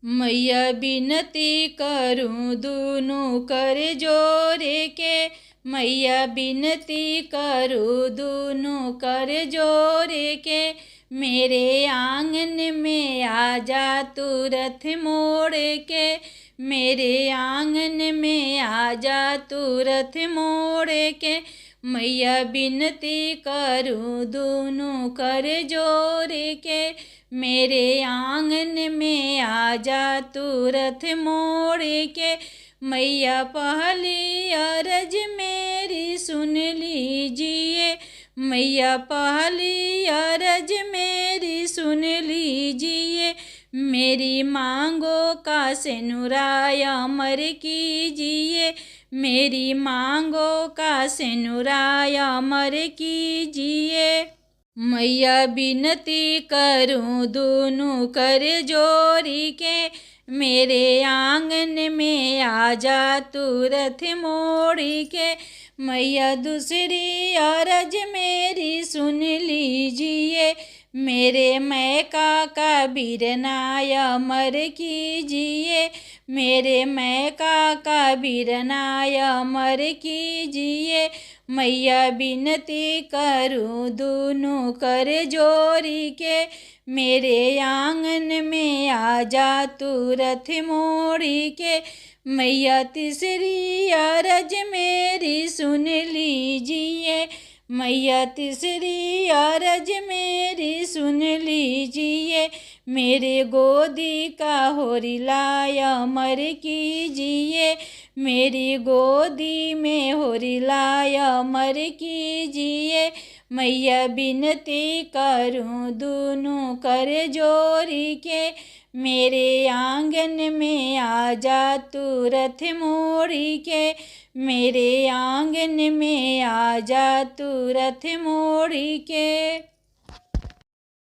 मैया बिनती करूँ दूनों कर जोर के, मैया बिनती करूँ दूनों कर जोर के, मेरे आंगन में आ जा तू रथ मोड़ के, मेरे आंगन में आ जा तू रथ मोड़ के, मैया बिनती करूँ दोनों कर जोर के, मेरे आंगन में आ जा तू रथ मोड़ के, मैया पहली अरज मेरी सुन लीजिए, मैया पहली अरज मेरी सुन लीजिए, मेरी मांगों का सिनुराय अमर कीजिए, मेरी मांगों का सिनुराय अमर कीजिए, मैया बिनती करूँ दोनों कर जोरी के, मेरे आंगन में आ जा तू रथ मोड़ी के, मैया दूसरी अरज मेरी सुन लीजिए, मेरे मैका का बीरनाय अमर कीजिए, मेरे मैका का बीरनाय अमर कीजिए, मैया बिनती करूँ दोनों कर जोरी के, मेरे आंगन में आ जा तू रथ मोड़ी के, मैया तीसरी अरज मेरी सुन लीजिए, मैया तीसरी अरज मेरी सुन लीजिए, मेरे गोदी का होरिलाय अमर कीजिए, मेरी गोदी में होरिलाय अमर कीजिए, मैया बिनती करूँ दोनों कर जोरी के, मेरे आंगन में आ जा तू रथ मोड़ी के, मेरे आंगन में आ जा तू रथ मोड़ी के।